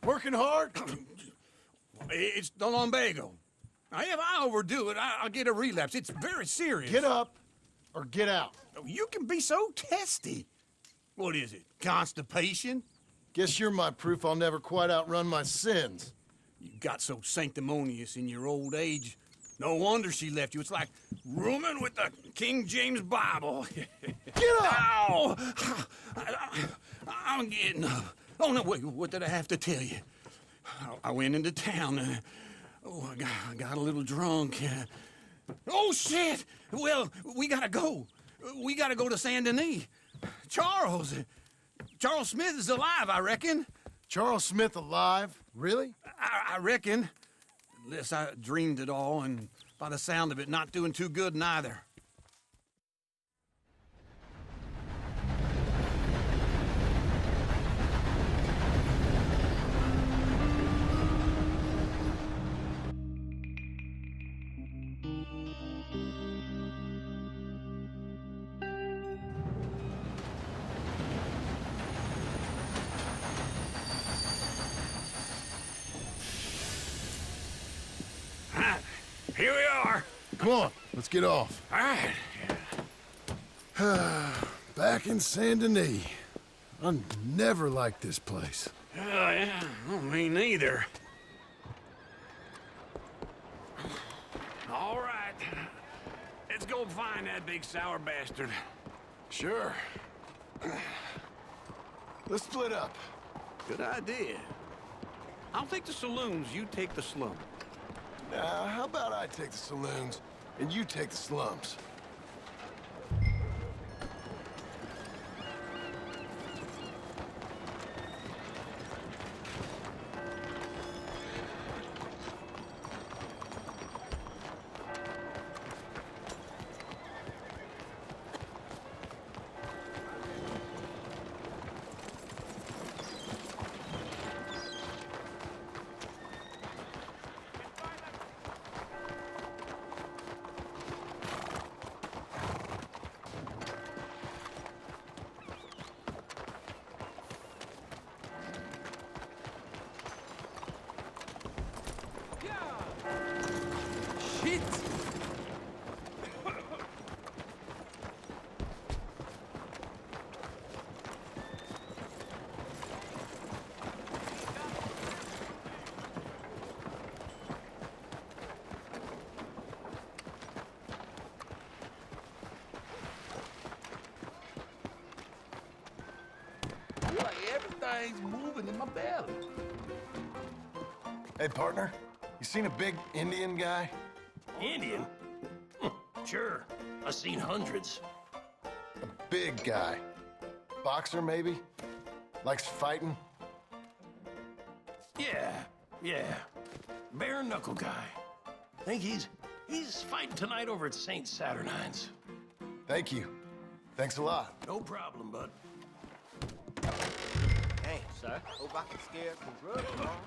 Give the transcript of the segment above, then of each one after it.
Working hard? It's the lumbago. Now, if I overdo it, I'll get a relapse. It's very serious. Get up or get out. You can be so testy. What is it, constipation? Guess you're my proof I'll never quite outrun my sins. You got so sanctimonious in your old age. No wonder she left you. It's like rooming with the King James Bible. Get up! Ow! I'm getting up. Oh, no, wait, what did I have to tell you? I went into town. I got a little drunk. Oh, shit! Well, we gotta go. We gotta go to Saint Denis. Charles Smith is alive, I reckon. Charles Smith alive? Really? I reckon. Unless I dreamed it all, and by the sound of it, not doing too good neither. Here we are. Come on, let's get off. All right. Back in Saint Denis. I never liked this place. Yeah, well, me neither. All right. Let's go find that big sour bastard. Sure. Let's split up. Good idea. I'll take the saloons, you take the slum. Now, how about I take the saloons and you take the slums? Shit! Like everything's moving in my belly. Hey, partner, you seen a big Indian guy? Indian? Sure. I've seen hundreds. A big guy. Boxer, maybe? Likes fighting? Yeah. Bare knuckle guy. Think he's fighting tonight over at St. Saturnine's. Thank you. Thanks a lot. No problem, bud. Hey, sir. Hope I can scare some drugs along.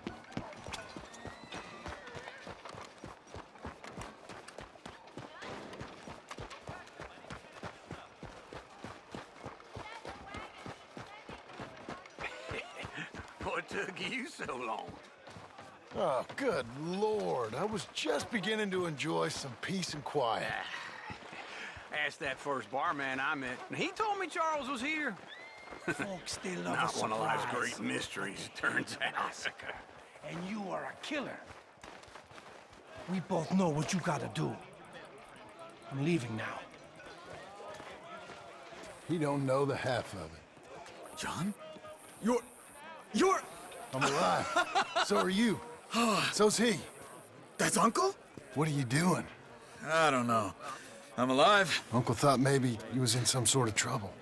What took you so long? Oh, good Lord. I was just beginning to enjoy some peace and quiet. Asked that first barman I met, and he told me Charles was here. Folks, they love Not a one of life's surprise. great mysteries, turns out. And you are a killer. We both know what you gotta do. I'm leaving now. He don't know the half of it. John? You're... I'm alive. So are you. So's he. That's Uncle? What are you doing? I don't know. I'm alive. Uncle thought maybe he was in some sort of trouble.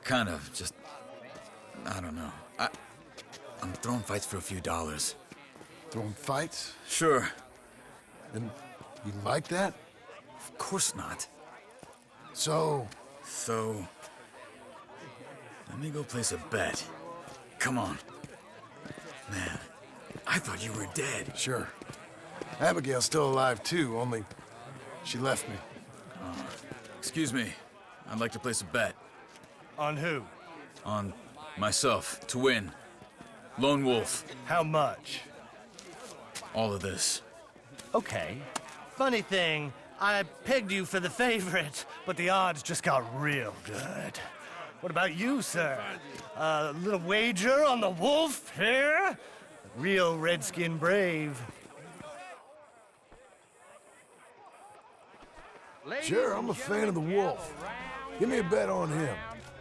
Kind of, just... I don't know. I'm throwing fights for a few dollars. Throwing fights? Sure. And you like that? Of course not. So, So... Let me go place a bet. Come on. Man, I thought you were dead. sure. Abigail's still alive too, only she left me. Excuse me. I'd like to place a bet. On who? On myself, to win. Lone Wolf, How much? all of this. Okay. Funny thing, I pegged you for the favorite, but the odds just got real good. What about you, sir? A little wager on the wolf here? Real redskin brave. Sure, I'm a fan of the wolf. Give me a bet on him.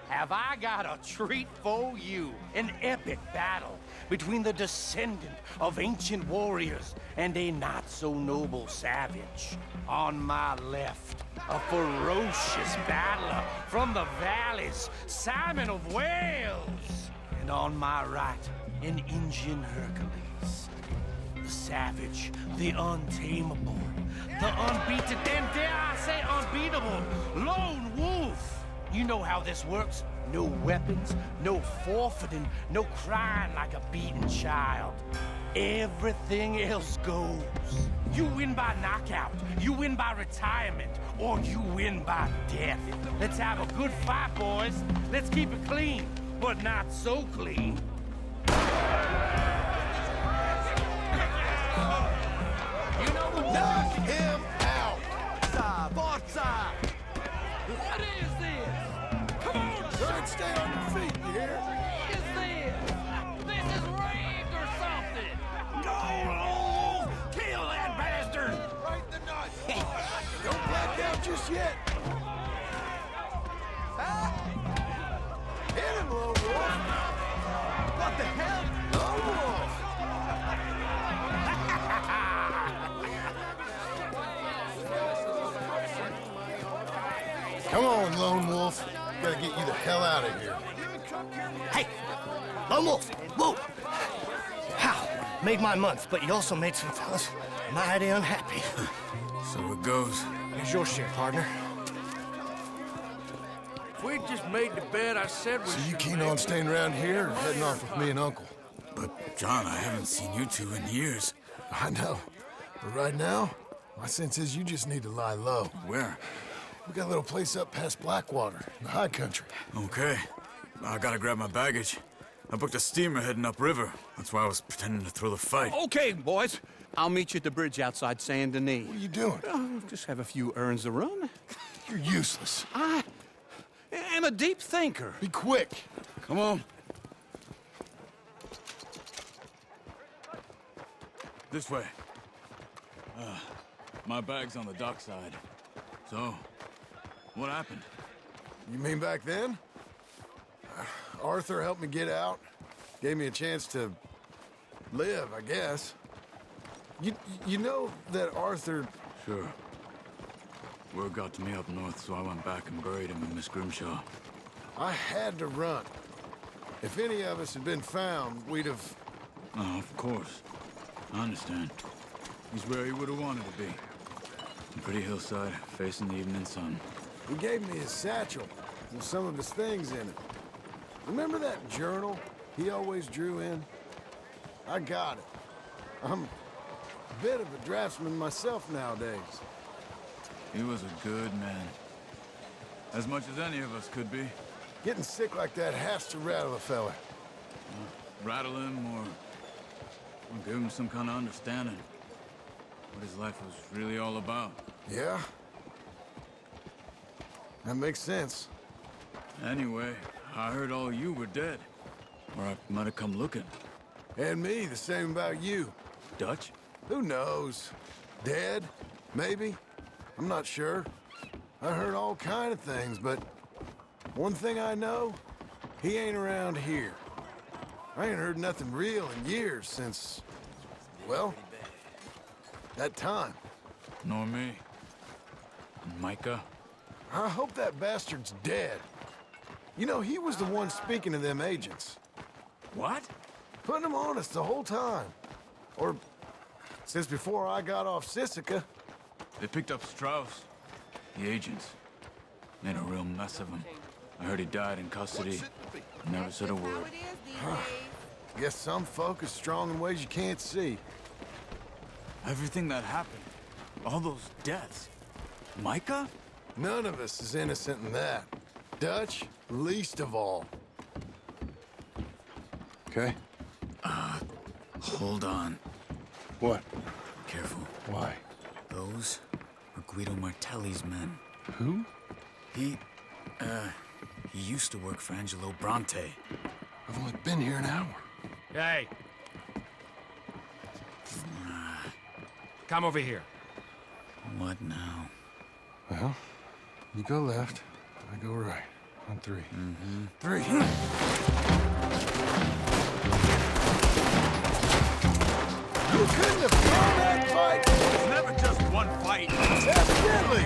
Have I got a treat for you? An epic battle between the descendant of ancient warriors and a not-so-noble savage. On my left, a ferocious battler from the valleys, Simon of Wales. And on my right, an Indian Hercules. The savage, the untamable, the unbeaten, and dare I say unbeatable, Lone Wolf. You know how this works. No weapons, no forfeiting, no crying like a beaten child. Everything else goes. You win by knockout, you win by retirement, or you win by death. Let's have a good fight, boys. Let's keep it clean, but not so clean. You know the Knock him out! Forza! What is this? Come on, Try and stay on your feet, you hear? what is this? This is rigged or something! Go, kill that bastard! Right in the nuts! Don't black out just yet! Hit him, Lone Wolf! What the hell? Lone Wolf! Come on, Lone Wolf. Gotta get you the hell out of here. Hey! Lone Wolf! Whoa! How? Made my month, but you also made some fellas mighty unhappy. So it goes. Here's your share, partner. If we'd just made the bet I said we So you should keen make, on staying around here or heading off with me and Uncle? But, John, I haven't seen you two in years. I know. But right now, my sense is you just need to lie low. Where? We got a little place up past Blackwater, in the high country. Okay. I gotta grab my baggage. I booked a steamer heading upriver. That's why I was pretending to throw the fight. Okay, boys. I'll meet you at the bridge outside Saint Denis. What are you doing? Just have a few errands to run. You're useless. I am a deep thinker. Be quick. Come on. This way. My bag's on the dockside. So, what happened? You mean back then? Arthur helped me get out. Gave me a chance to live, I guess. You know that Arthur... Sure. Word got to me up north, so I went back and buried him in Miss Grimshaw. I had to run. If any of us had been found, we'd have... Oh, of course. I understand. He's where he would have wanted to be. A pretty hillside, facing the evening sun. He gave me his satchel with some of his things in it. Remember that journal he always drew in? I got it. I'm a bit of a draftsman myself nowadays. He was a good man. As much as any of us could be. Getting sick like that has to rattle a fella. Rattle him or give him some kind of understanding. What his life was really all about. Yeah? That makes sense. Anyway, I heard all you were dead. Or I might have come looking. And me, the same about you. Dutch? Who knows? Dead? Maybe? I'm not sure. I heard all kind of things, but one thing I know, he ain't around here. I ain't heard nothing real in years since, well, that time. Nor me. And Micah? I hope that bastard's dead. You know, he was the one speaking to them agents. What? Putting them on us the whole time. Or since before I got off Sisika. They picked up Strauss. The agents. Made a real mess of him. I heard he died in custody. Never said a word. Guess some folk are strong in ways you can't see. Everything that happened. All those deaths. Micah? None of us is innocent in that. Dutch, least of all. Okay? Hold on. What? Careful. Why? Those are Guido Martelli's men. Who? He used to work for Angelo Bronte. I've only been here an hour. Hey. Come over here. What now? Well, you go left, I go right. On 3. Three. You couldn't have thrown that fight! It's never just one fight. Evidently!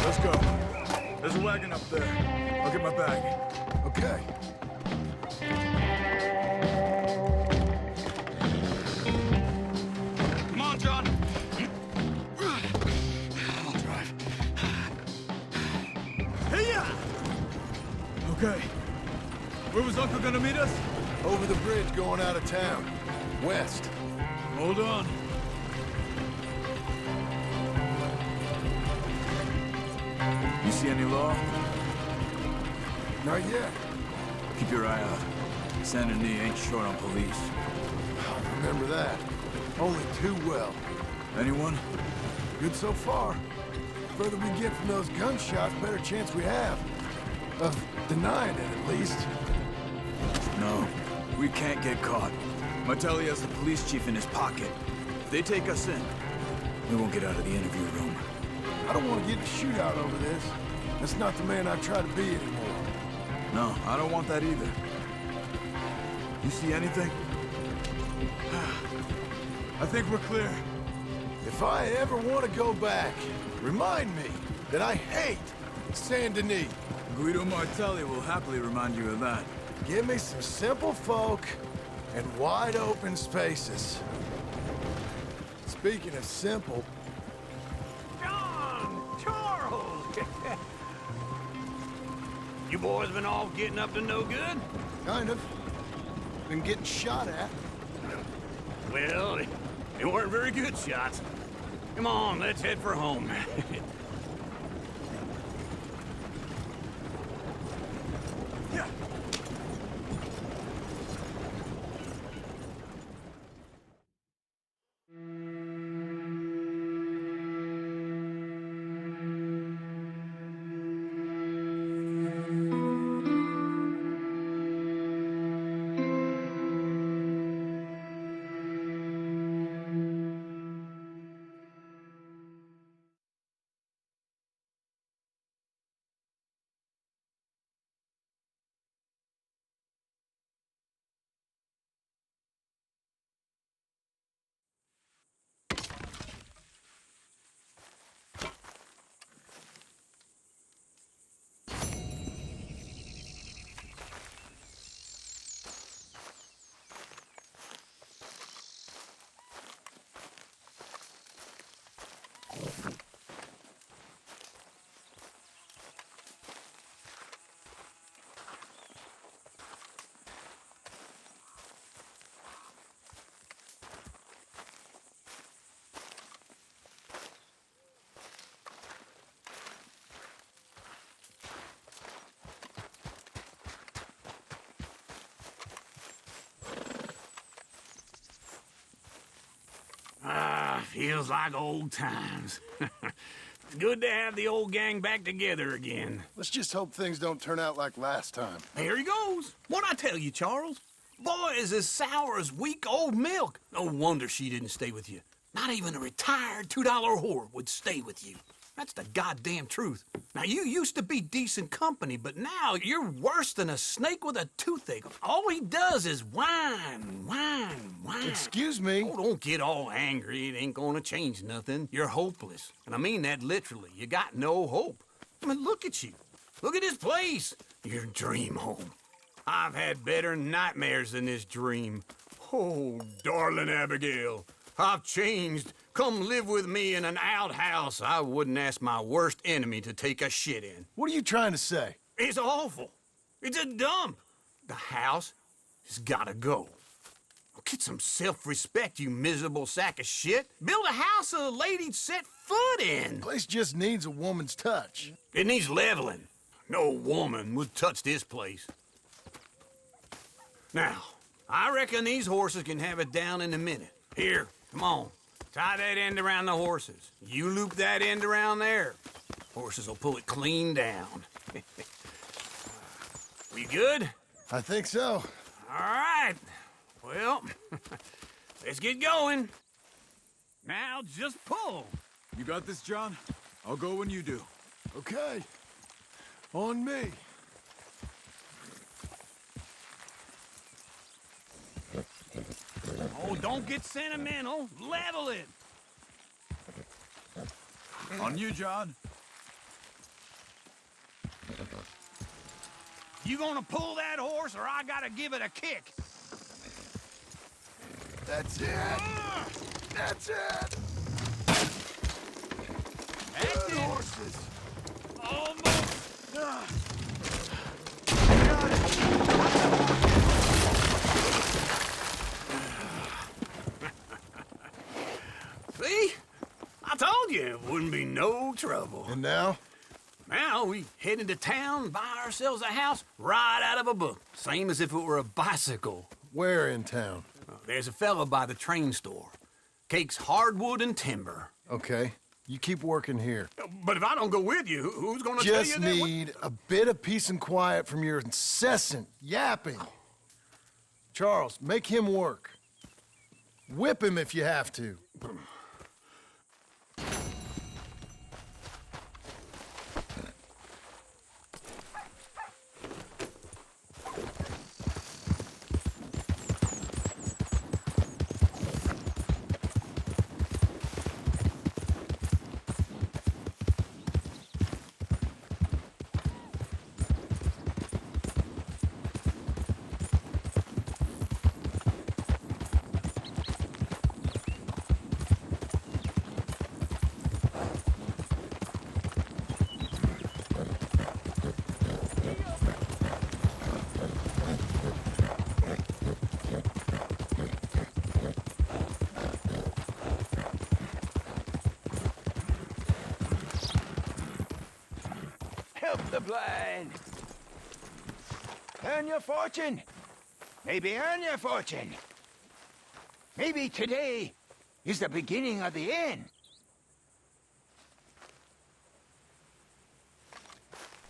Let's go. There's a wagon up there. I'll get my bag. Okay. Come on, John. I'll drive. Hey-ya! Okay. Where was Uncle gonna meet us? Over the bridge going out of town. West. Hold on. You see any law? Not yet. Keep your eye out. Saint Denis ain't short on police. I remember that. Only too well. Anyone? Good so far. Further we get from those gunshots, better chance we have. Of denying it, at least. No. We can't get caught. Martelli has the police chief in his pocket. If they take us in, we won't get out of the interview room. I don't want to get in a shootout over this. That's not the man I try to be anymore. No, I don't want that either. You see anything? I think we're clear. If I ever want to go back, remind me that I hate Saint Denis. Guido Martelli will happily remind you of that. Give me some simple folk and wide open spaces. Speaking of simple, John! Charles! You boys been all getting up to no good? kind of. Been getting shot at. Well, they weren't very good shots. Come on, let's head for home. Feels like old times. It's good to have the old gang back together again. Let's just hope things don't turn out like last time. Here he goes. What'd I tell you, Charles? Boy is as sour as week-old milk. No wonder she didn't stay with you. Not even a retired $2 whore would stay with you. That's the goddamn truth. Now, you used to be decent company, but now you're worse than a snake with a toothache. All he does is whine, whine, whine. Excuse me? Oh, don't get all angry. It ain't gonna change nothing. You're hopeless. And I mean that literally. You got no hope. I mean, look at you. Look at this place. Your dream home. I've had better nightmares than this dream. Oh, darling Abigail, I've changed. Come live with me in an outhouse I wouldn't ask my worst enemy to take a shit in. What are you trying to say? It's awful. It's a dump. The house has gotta go. Get some self-respect, you miserable sack of shit. Build a house a lady'd set foot in. Place just needs a woman's touch. It needs leveling. No woman would touch this place. Now, I reckon these horses can have it down in a minute. Here, come on. Tie that end around the horses. You loop that end around there. Horses will pull it clean down. We good? I think so. All right. Well, let's get going. Now just pull. You got this, John? I'll go when you do. Okay. On me. Oh, don't get sentimental. Level it. On you, John. You gonna pull that horse, or I gotta give it a kick? That's it. That's it. That's Good it. horses. Almost. See? I told you it wouldn't be no trouble. And now? Now we head into town, buy ourselves a house right out of a book. Same as if it were a bicycle. Where in town? There's a fella by the train store. Cakes hardwood and timber. Okay. You keep working here. But if I don't go with you, who's gonna tell you Just that? need a bit of peace and quiet from your incessant yapping. Charles, make him work. Whip him if you have to. Help the blind. Earn your fortune. Maybe earn your fortune. Maybe today is the beginning of the end.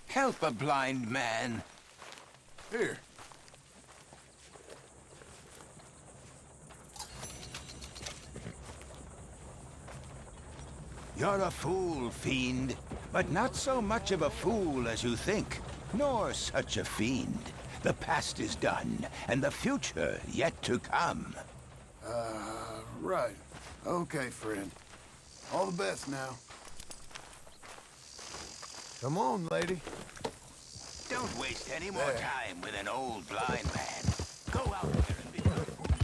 Help a blind man. Here. You're a fool, fiend. But not so much of a fool as you think, nor such a fiend. The past is done, and the future yet to come. Right. Okay, friend. All the best now. Come on, lady. Don't waste any more There. time with an old blind man. Go out there and be who you are.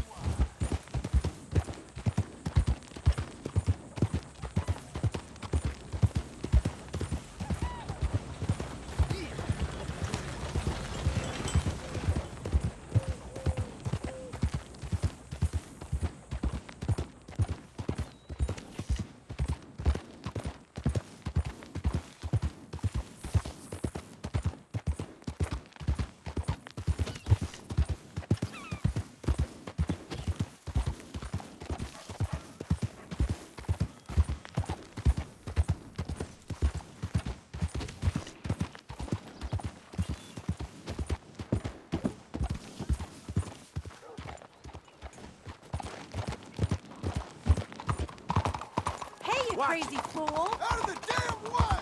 Hey, you crazy fool! Out of the damn way!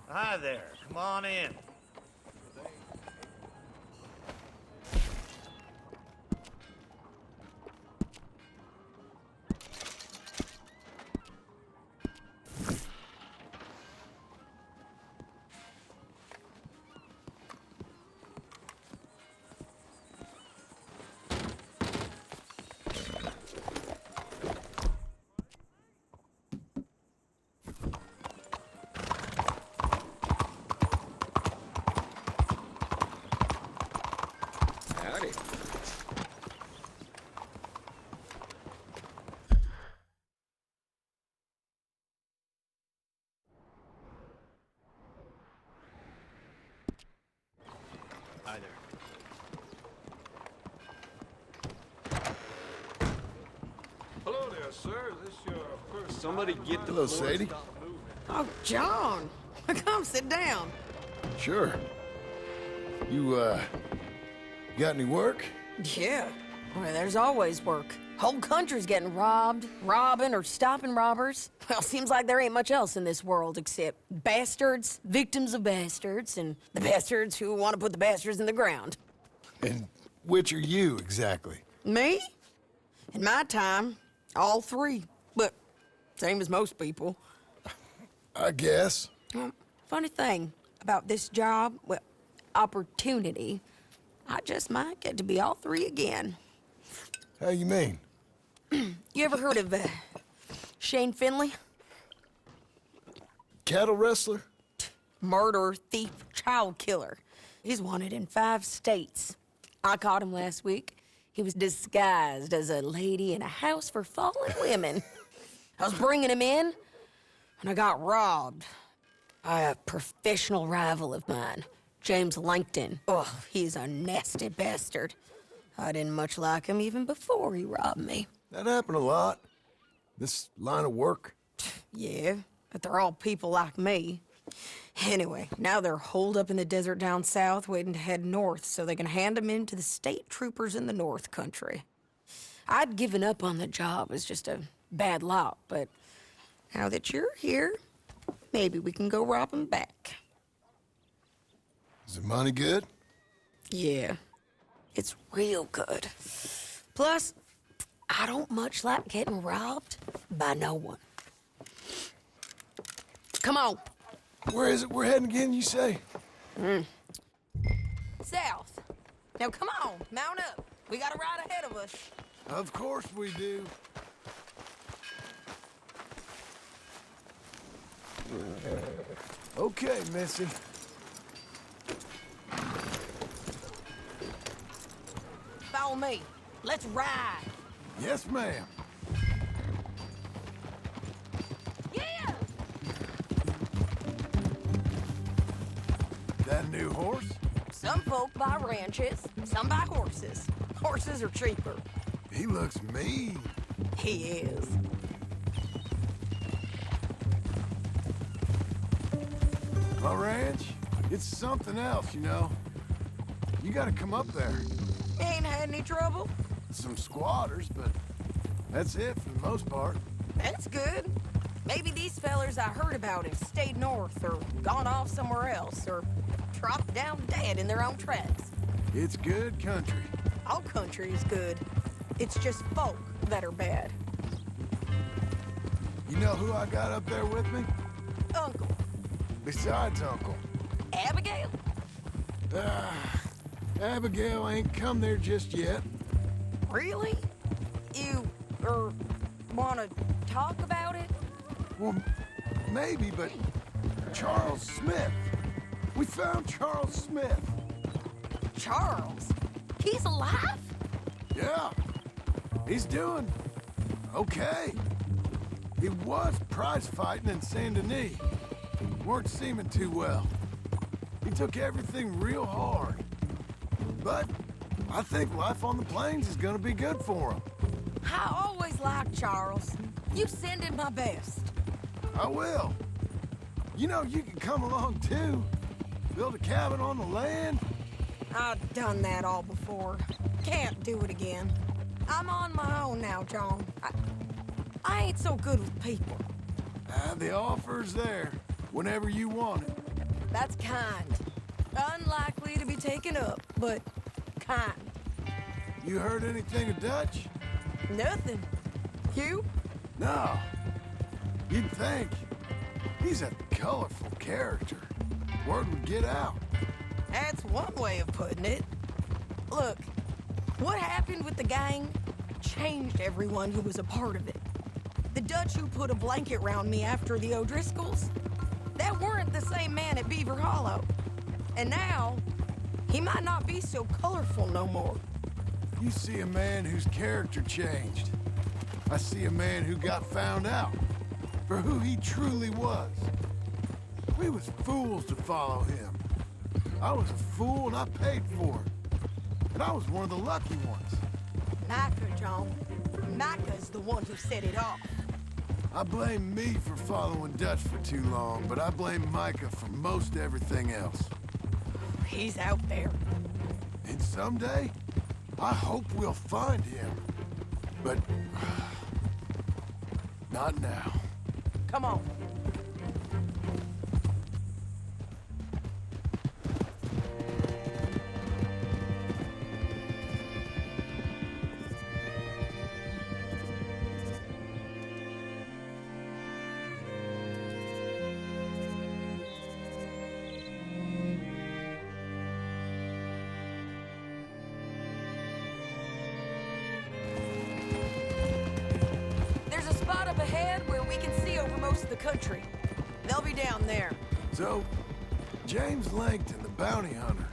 Hi there. Come on in. Somebody get the Hello, Sadie. Oh, John. Come sit down. Sure. You, got any work? Yeah. Well, there's always work. Whole country's getting robbed, robbing, or stopping robbers. Well, seems like there ain't much else in this world except bastards, victims of bastards, and the bastards who want to put the bastards in the ground. And which are you, exactly? Me? In my time, all three. But same as most people. I guess. Funny thing about this job, well, opportunity, I just might get to be all three again. How you mean? You ever heard of Shane Finley? Cattle wrestler? Murderer, thief, child killer. He's wanted in 5 states. I caught him last week. He was disguised as a lady in a house for fallen women. I was bringing him in, and I got robbed by a professional rival of mine, James Langton. Oh, he's a nasty bastard. I didn't much like him even before he robbed me. That happened a lot. This line of work. Yeah, but they're all people like me. Anyway, now they're holed up in the desert down south, waiting to head north so they can hand them in to the state troopers in the north country. I'd given up on the job as just a bad lot, but now that you're here, maybe we can go rob them back. Is the money good? Yeah, it's real good. Plus, I don't much like getting robbed by no one. Come on. Where is it we're heading again, you say? South. Now come on, mount up. We got a ride ahead of us. Of course we do. Okay, Missy. Follow me. Let's ride. Yes, ma'am. Yeah! That a new horse? Some folk buy ranches, some buy horses. Horses are cheaper. He looks mean. He is. My ranch, it's something else, you know. You gotta come up there. Ain't had any trouble? Some squatters, but that's it for the most part. That's good. Maybe these fellers I heard about have stayed north or gone off somewhere else or dropped down dead in their own tracks. It's good country. All country is good. It's just folk that are bad. You know who I got up there with me? Uncle. Besides Uncle. Abigail? Abigail ain't come there just yet. Really? You, wanna talk about it? Well, maybe, but Charles Smith. We found Charles Smith. Charles? He's alive? Yeah. He's doing okay. He was prize fighting in Saint Denis. Weren't seeming too well. He took everything real hard. But I think life on the plains is gonna be good for him. I always liked Charles. You send him my best. I will. You know, you can come along too. Build a cabin on the land. I've done that all before. Can't do it again. I'm on my own now, John. I ain't so good with people. The offer's there whenever you want it. That's kind. Unlikely to be taken up, but kind. You heard anything of Dutch? Nothing. You? No. You'd think. He's a colorful character. Word would get out. That's one way of putting it. Look, what happened with the gang changed everyone who was a part of it. The Dutch who put a blanket round me after the O'Driscolls, that weren't the same man at Beaver Hollow. And now, he might not be so colorful no more. You see a man whose character changed. I see a man who got found out for who he truly was. We was fools to follow him. I was a fool and I paid for it. And I was one of the lucky ones. Micah, John. Micah's the one who set it off. I blame me for following Dutch for too long, but I blame Micah for most everything else. He's out there. And someday, I hope we'll find him. But... not now. Come on. There's a spot up ahead where we can see over most of the country. They'll be down there. So, James Langton, the bounty hunter,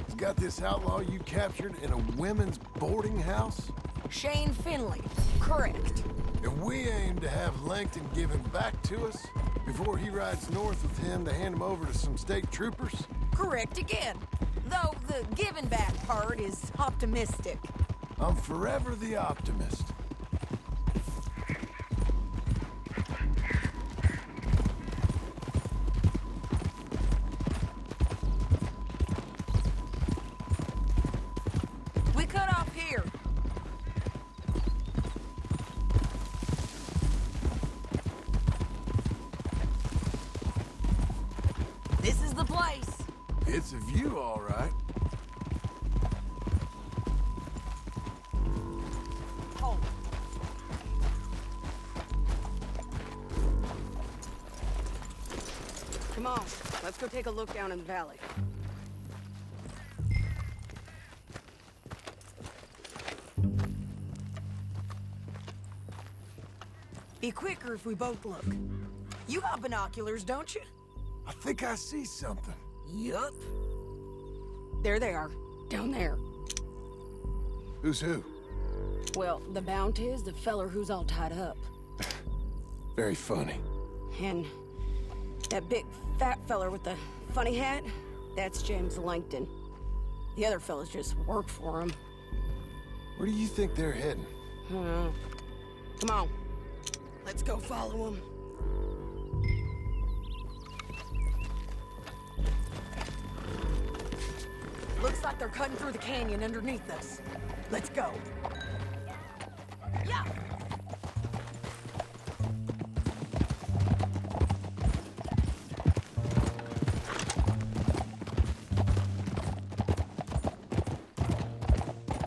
has got this outlaw you captured in a women's boarding house? Shane Finley. Correct. And we aim to have Langton give him back to us before he rides north with him to hand him over to some state troopers? Correct again. Though the giving back part is optimistic. I'm forever the optimist. We cut off here. This is the place. It's a view, all right. Oh. Come on, let's go take a look down in the valley. Be quicker if we both look. You got binoculars, don't you? I think I see something. Yup. There they are, down there. Who's who? Well, the bounty is the feller who's all tied up. Very funny. And that big fat feller with the funny hat, that's James Langton. The other fellas just work for him. Where do you think they're heading? Come on. Let's go follow him. Looks like they're cutting through the canyon underneath us. Let's go. Yeah!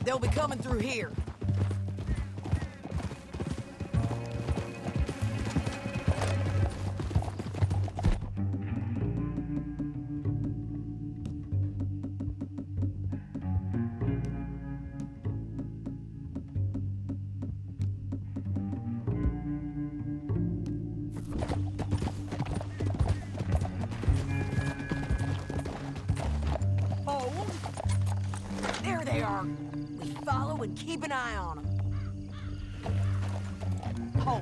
They'll be coming through here. Oh, there they are. We follow and keep an eye on them. Oh.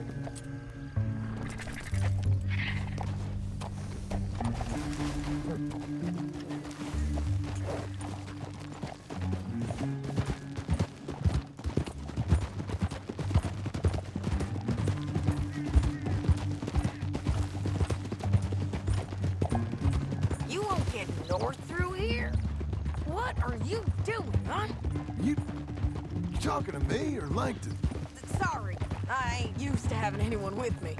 You won't get north through here? What are you doing, huh? You talking to me or Langton? Sorry, I ain't used to having anyone with me.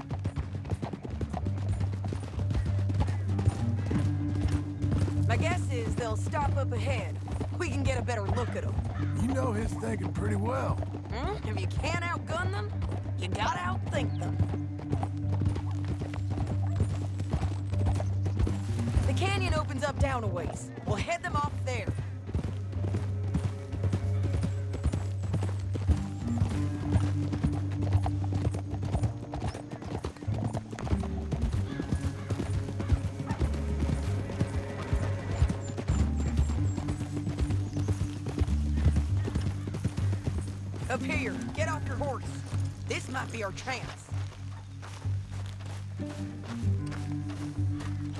My guess is they'll stop up ahead. We can get a better look at them. You know his thinking pretty well. If you can't outgun them, you gotta outthink them. The canyon opens up down a ways. We'll head them off there. Up here, get off your horse. This might be our chance.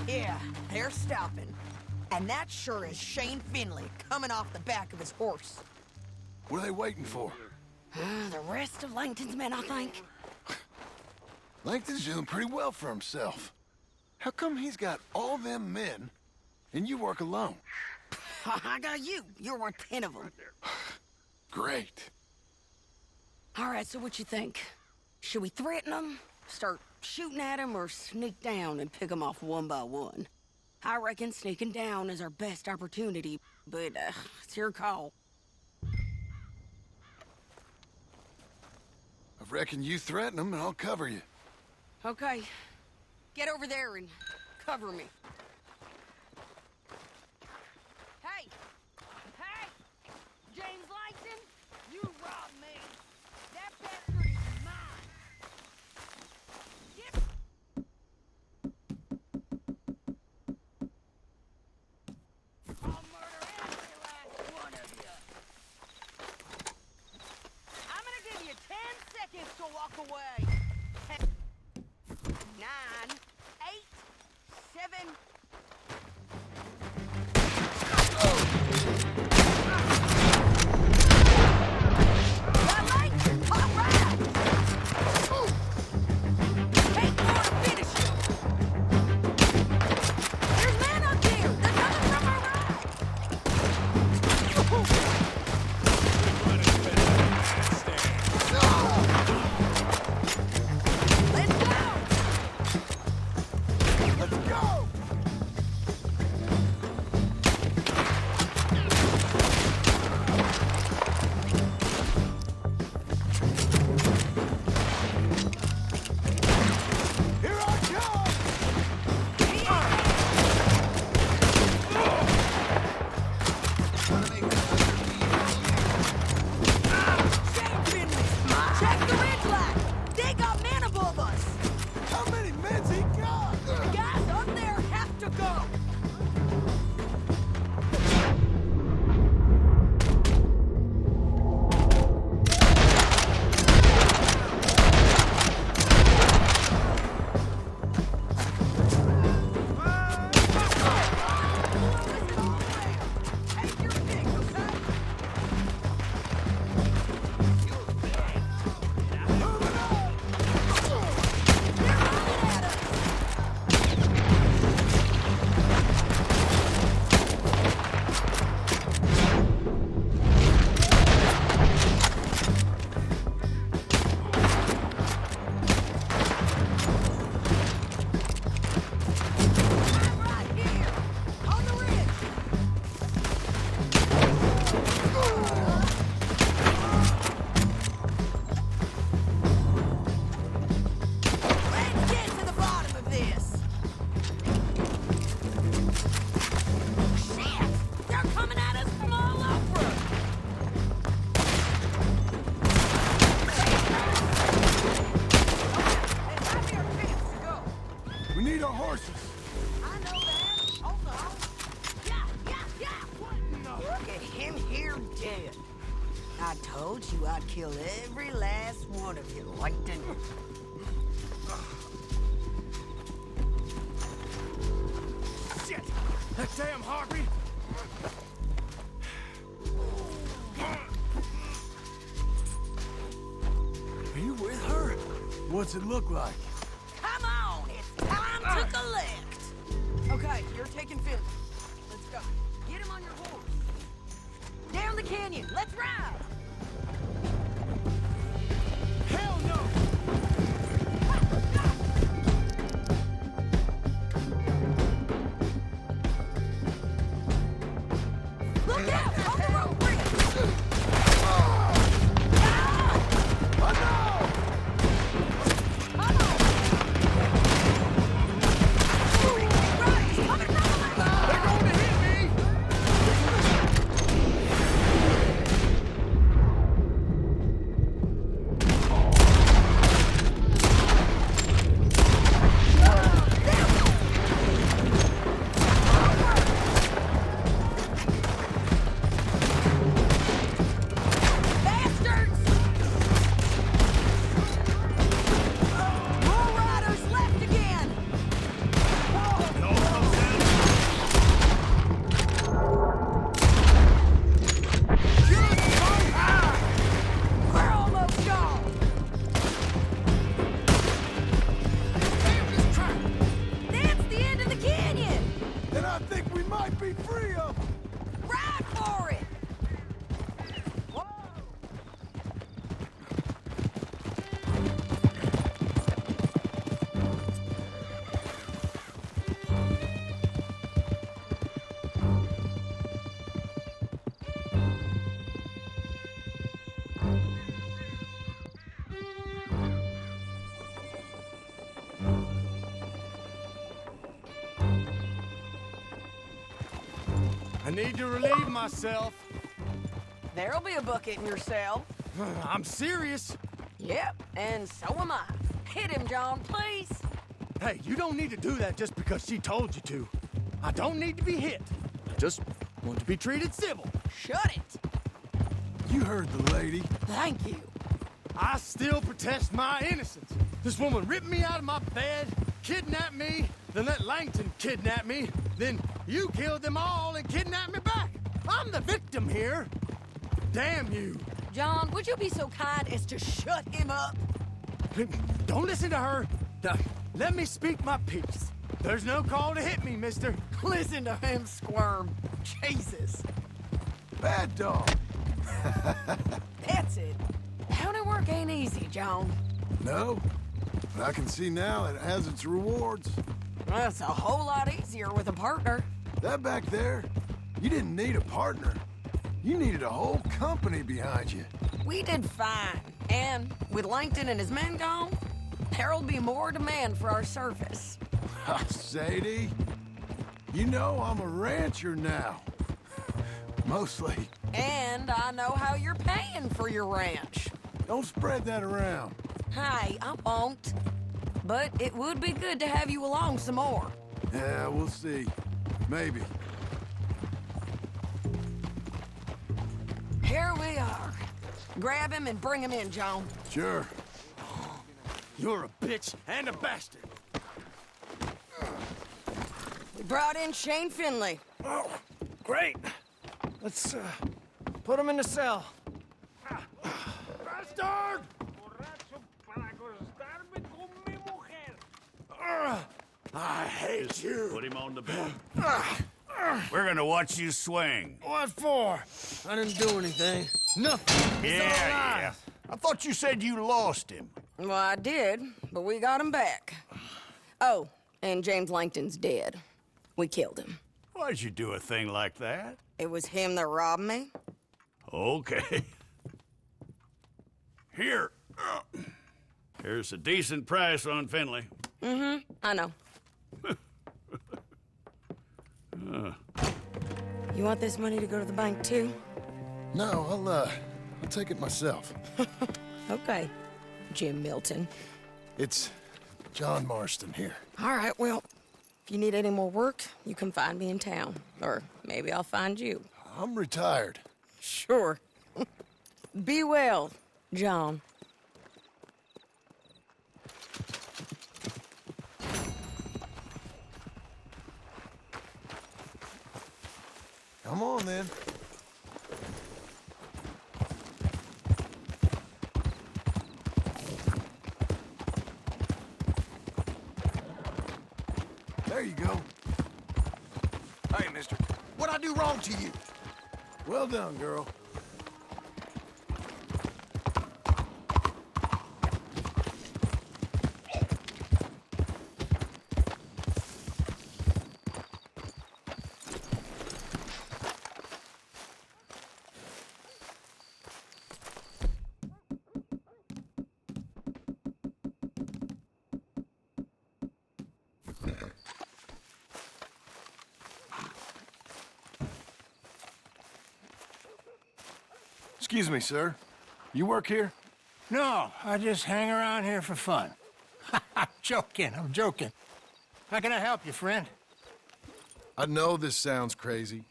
Yeah, they're stopping. And that sure is Shane Finley coming off the back of his horse. What are they waiting for? The rest of Langton's men, I think. Langton's doing pretty well for himself. How come he's got all them men, and you work alone? I got you. You're worth 10 of them. Great. All right, so what you think? Should we threaten them, start shooting at them, or sneak down and pick them off one by one? I reckon sneaking down is our best opportunity, but it's your call. I reckon you threaten them, and I'll cover you. Okay. Get over there and cover me. Hey! Hey! James Langton, you robbed me. That bastard is mine. Get... I'll murder every last one of you. I'm gonna give you 10 seconds to walk away. 9, 8, 7. I told you I'd kill every last one of you, Langton. Shit! That damn Harvey! Are you with her? What's it look like? Come on, it's time to collect. Okay, you're taking Philly. Let's go. Get him on your horse. Down the canyon. Let's ride. Hell no! Look out! On the rope bridge! I need to relieve myself. There'll be a bucket in your cell. I'm serious. Yep, and so am I. Hit him, John, please. Hey, you don't need to do that just because she told you to. I don't need to be hit. I just want to be treated civil. Shut it. You heard the lady. Thank you. I still protest my innocence. This woman ripped me out of my bed, kidnapped me, then let Langton kidnap me, then you killed them all and kidnapped me back. I'm the victim here. Damn you. John, would you be so kind as to shut him up? Don't listen to her. Let me speak my piece. There's no call to hit me, mister. Listen to him squirm. Jesus. Bad dog. That's it. County work ain't easy, John. No, but I can see now it has its rewards. That's a whole lot easier with a partner. That back there, you didn't need a partner. You needed a whole company behind you. We did fine. And with Langton and his men gone, there'll be more demand for our service. Sadie, you know I'm a rancher now. Mostly. And I know how you're paying for your ranch. Don't spread that around. Hey, I won't. But it would be good to have you along some more. Yeah, we'll see. Maybe. Here we are. Grab him and bring him in, John. Sure. You're a bitch and a bastard. We brought in Shane Finley. Oh, great. Let's, put him in the cell. Bastard! I hate you. Put him on the bed. We're gonna watch you swing. What for? I didn't do anything. Nothing. He's all alive. I thought you said you lost him. Well, I did, but we got him back. Oh, and James Langton's dead. We killed him. Why'd you do a thing like that? It was him that robbed me. Okay. Here. Here's a decent price on Finley. Mm-hmm, I know. You want this money to go to the bank, too? No, I'll take it myself. Okay, Jim Milton. It's John Marston here. All right, well, if you need any more work, you can find me in town. Or maybe I'll find you. I'm retired. Sure. Be well, John. Come on, then. There you go. Hey, mister. What'd I do wrong to you? Well done, girl. Excuse me, sir. You work here? No, I just hang around here for fun. I'm joking. How can I help you, friend? I know this sounds crazy.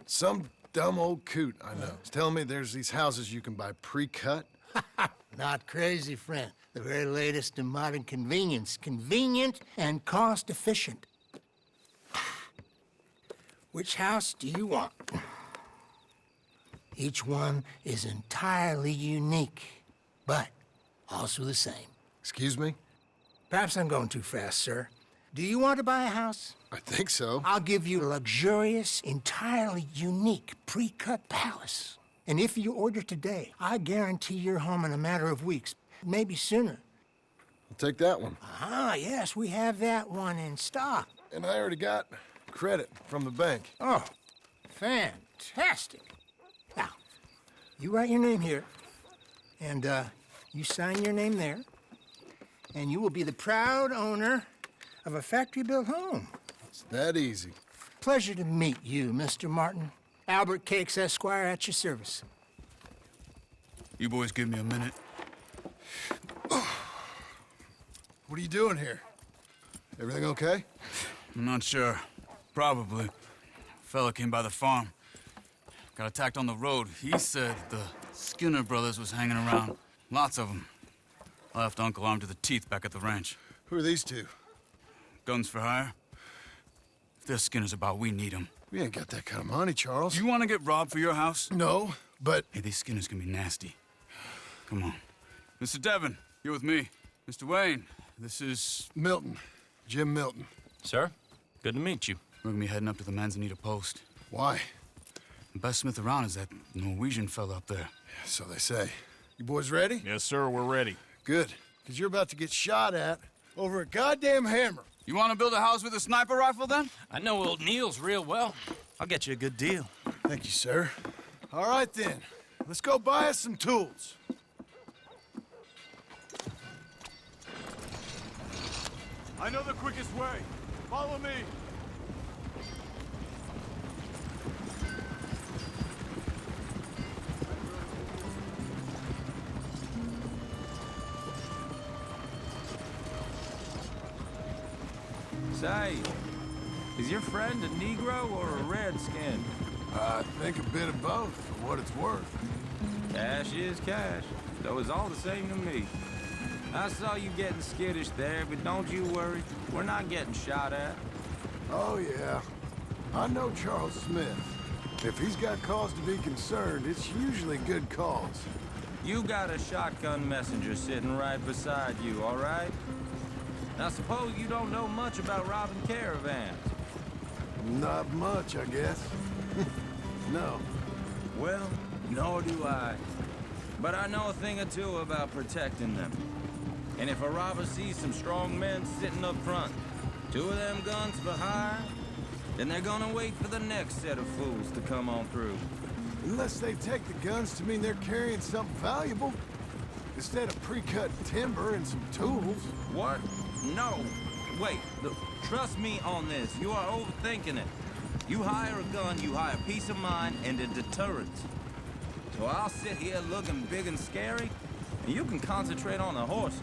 Some dumb old coot I know is telling me there's these houses you can buy pre-cut. Not crazy, friend. The very latest in modern convenience. Convenient and cost-efficient. Which house do you want? Each one is entirely unique, but also the same. Excuse me? Perhaps I'm going too fast, sir. Do you want to buy a house? I think so. I'll give you a luxurious, entirely unique pre-cut palace. And if you order today, I guarantee you're home in a matter of weeks, maybe sooner. I'll take that one. Ah, yes, we have that one in stock. And I already got credit from the bank. Oh, fantastic. Now, you write your name here, and you sign your name there, and you will be the proud owner of a factory-built home. It's that easy. Pleasure to meet you, Mr. Martin. Albert Cakes, Esquire, at your service. You boys give me a minute. What are you doing here? Everything okay? I'm not sure. Probably. Fella came by the farm. Got attacked on the road. He said the Skinner brothers was hanging around. Lots of them. I left Uncle armed to the teeth back at the ranch. Who are these two? Guns for hire? If they're Skinner's about, we need them. We ain't got that kind of money, Charles. You want to get robbed for your house? No, but... Hey, these Skinners can be nasty. Come on. Mr. Devon, you're with me. Mr. Wayne, this is... Milton. Jim Milton. Sir, good to meet you. We're gonna be heading up to the Manzanita post. Why? The best smith around is that Norwegian fella up there. So they say. You boys ready? Yes, sir, we're ready. Good, because you're about to get shot at over a goddamn hammer. You want to build a house with a sniper rifle, then? I know old Neil's real well. I'll get you a good deal. Thank you, sir. All right, then. Let's go buy us some tools. I know the quickest way. Follow me. Say, is your friend a Negro or a Redskin? I think a bit of both, for what it's worth. Cash is cash, though it's all the same to me. I saw you getting skittish there, but don't you worry. We're not getting shot at. Oh, yeah. I know Charles Smith. If he's got cause to be concerned, it's usually good cause. You got a shotgun messenger sitting right beside you, all right? Now, suppose you don't know much about robbing caravans. Not much, I guess. No. Well, nor do I. But I know a thing or two about protecting them. And if a robber sees some strong men sitting up front, 2 of them guns for hire, then they're gonna wait for the next set of fools to come on through. Unless they take the guns to mean they're carrying something valuable. Instead of pre-cut timber and some tools. What? No. Wait, look, trust me on this. You are overthinking it. You hire a gun, you hire peace of mind and a deterrent. So I'll sit here looking big and scary, and you can concentrate on the horses.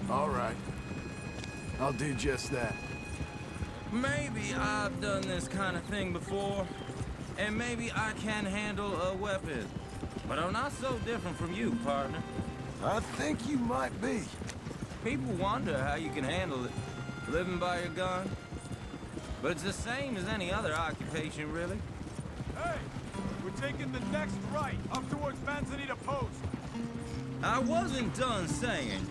All right. I'll do just that. Maybe I've done this kind of thing before, and maybe I can handle a weapon. But I'm not so different from you, partner. I think you might be. People wonder how you can handle it, living by your gun. But it's the same as any other occupation, really. Hey, we're taking the next right, up towards Manzanita Post. I wasn't done saying.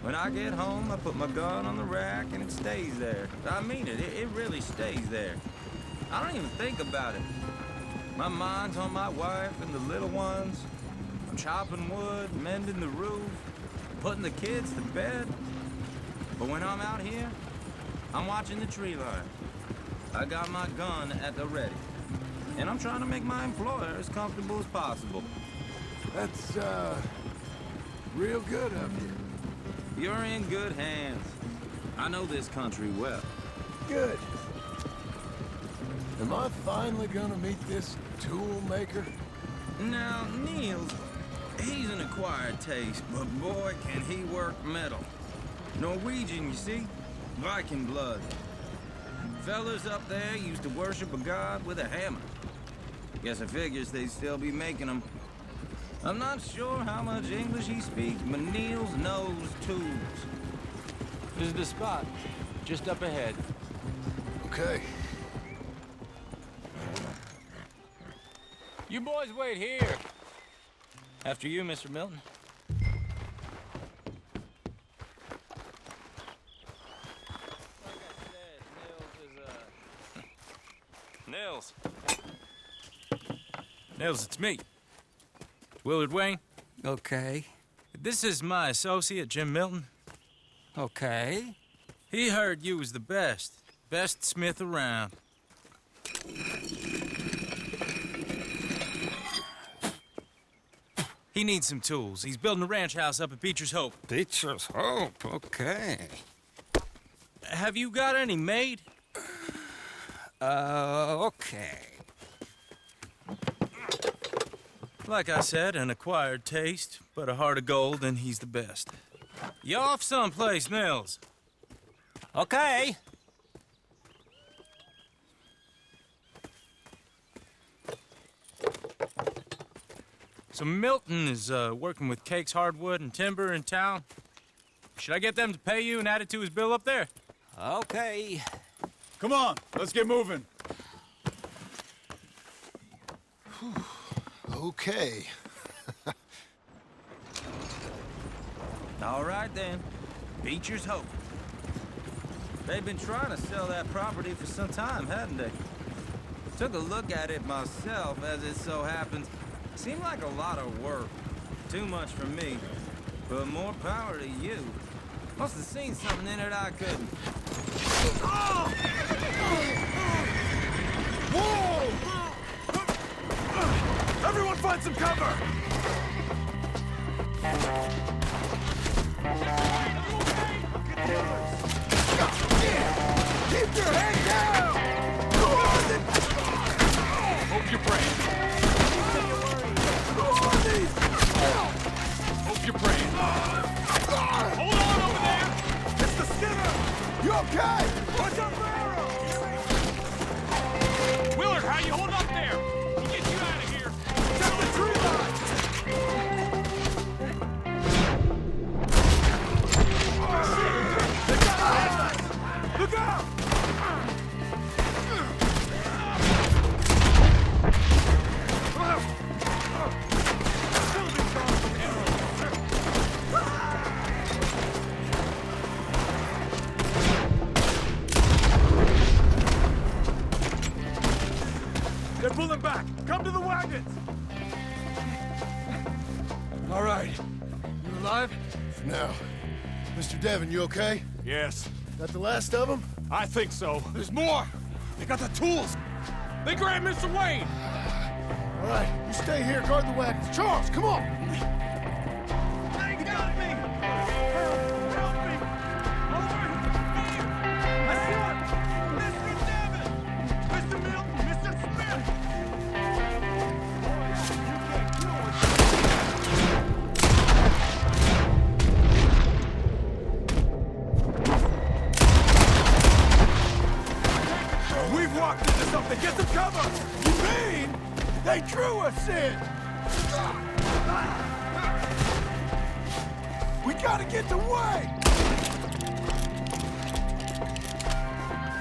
When I get home, I put my gun on the rack and it stays there. I mean it, it really stays there. I don't even think about it. My mind's on my wife and the little ones. I'm chopping wood, mending the roof, putting the kids to bed. But when I'm out here, I'm watching the tree line. I got my gun at the ready. And I'm trying to make my employer as comfortable as possible. That's, real good of you. You're in good hands. I know this country well. Good. Am I finally gonna meet this tool maker? Now, Niels, he's an acquired taste, but boy, can he work metal. Norwegian, you see? Viking blood. Fellas up there used to worship a god with a hammer. Guess I figures they'd still be making them. I'm not sure how much English he speaks, but Niels knows tools. This is the spot, just up ahead. Okay. You boys wait here. After you, Mr. Milton. Nils. Nils, it's me. Willard Wayne. Okay. This is my associate, Jim Milton. Okay. He heard you was the best smith around. He needs some tools. He's building a ranch house up at Beecher's Hope. Beecher's Hope, okay. Have you got any made? Okay. Like I said, an acquired taste, but a heart of gold, and he's the best. You off someplace, Nils? Okay. So Milton is working with Cake's Hardwood and Timber in town. Should I get them to pay you and add it to his bill up there? Okay. Come on, let's get moving. Okay. All right, then. Beecher's Hope. They've been trying to sell that property for some time, hadn't they? Took a look at it myself, as it so happens. Seemed like a lot of work. Too much for me. But more power to you. Must have seen something in it I couldn't. Whoa! Everyone find some cover! Keep your head down! Go on then! Hope you're brave. Go on these! Hope you're brave. Hold on over there! It's the Skinner! You okay? Watch out for arrows! Willard, how you holding up there? We'll get you out of here. Check the tree line! They got us! Look out! They're pulling back! Come to the wagons! All right. You alive? No. Mr. Devon, you okay? Yes. That the last of them? I think so. There's more! They got the tools! They grabbed Mr. Wayne! All right, you stay here, guard the wagons. Charles, come on! They got me! Help me! Over here! I see Mr. Devon! Mr. Milton! Mr. Smith! We've walked into something! Get some cover! You mean they drew us in? We gotta get the way!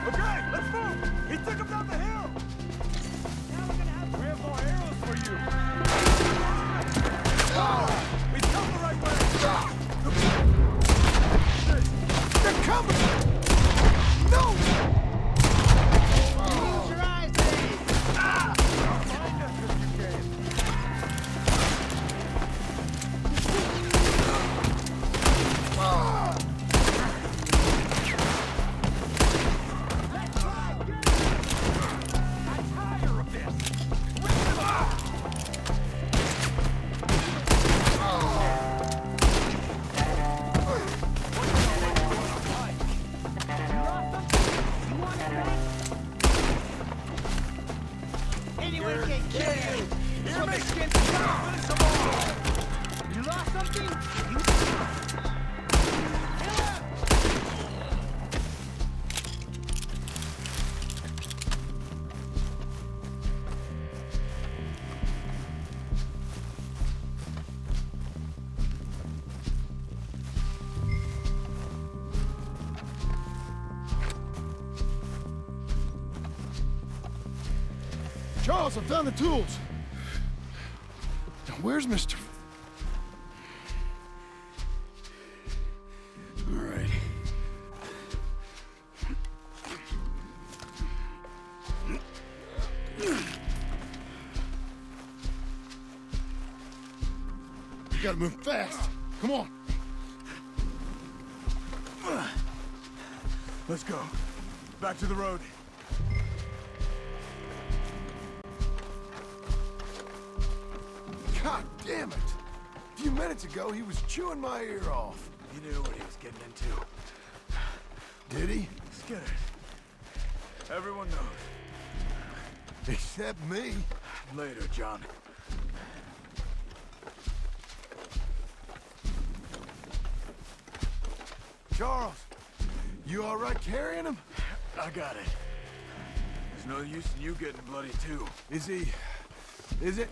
Okay, let's move! He took him down the hill! Now we're gonna have we have more arrows for you! We come the right way! They're coming! No! Use your eyes, Dave! Find us if you can! Anyone can kill you. Here, Michigan! Finish them all! You lost something? You Charles, I've done the tools. Now, where's Mr. All right. You gotta move fast. Come on. Let's go. Back to the road. God damn it! A few minutes ago, he was chewing my ear off. He knew what he was getting into. Did he? Skinner. Everyone knows. Except me. Later, John. Charles, you all right carrying him? I got it. There's no use in you getting bloody, too. Is it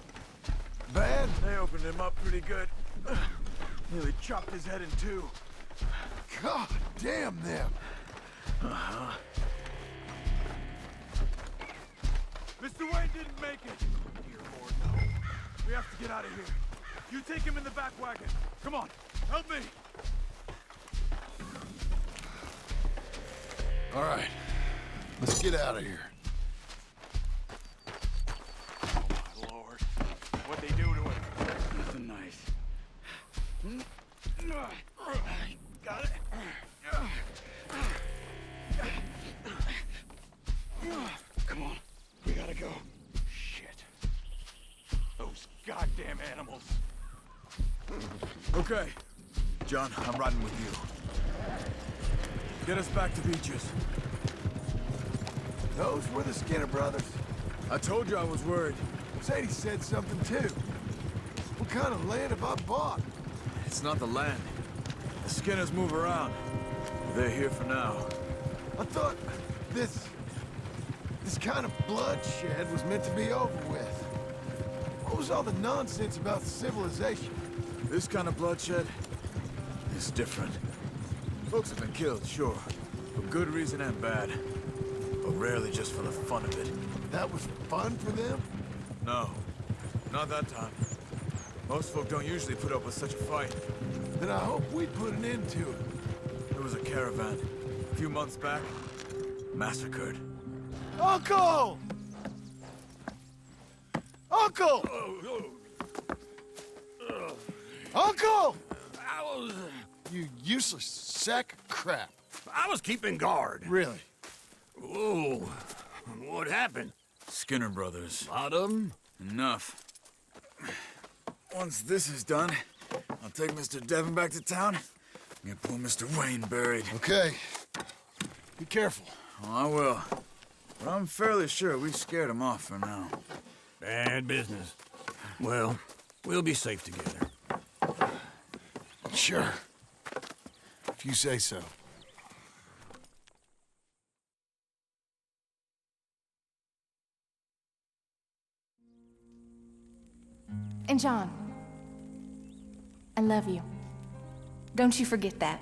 bad? They opened him up pretty good. Nearly chopped his head in two. God damn them. Uh-huh. Mr. Wayne didn't make it. Dear Lord, no. We have to get out of here. You take him in the back wagon. Come on, help me. All right, let's get out of here. Oh, my Lord. What'd they do to him? Nothing nice. Got it. Come on. We gotta go. Shit. Those goddamn animals. Okay. John, I'm riding with you. Get us back to Beaches. Those were the Skinner brothers. I told you I was worried. Sadie said something too. What kind of land have I bought? It's not the land. The Skinners move around. They're here for now. I thought this kind of bloodshed was meant to be over with. What was all the nonsense about civilization? This kind of bloodshed is different. Folks have been killed, sure. For good reason and bad. But rarely just for the fun of it. That was fun for them? No. Not that time. Most folk don't usually put up with such a fight. Then I hope we put an end to it. There was a caravan. A few months back. Massacred. Uncle! Uncle! Uncle! You useless sack of crap. I was keeping guard. Really? Whoa. What happened? Skinner brothers. A lot of them? Enough. Once this is done, I'll take Mr. Devon back to town and get poor Mr. Wayne buried. Okay. Be careful. Oh, I will. But I'm fairly sure we scared him off for now. Bad business. Well, we'll be safe together. Sure. If you say so. And John, I love you. Don't you forget that.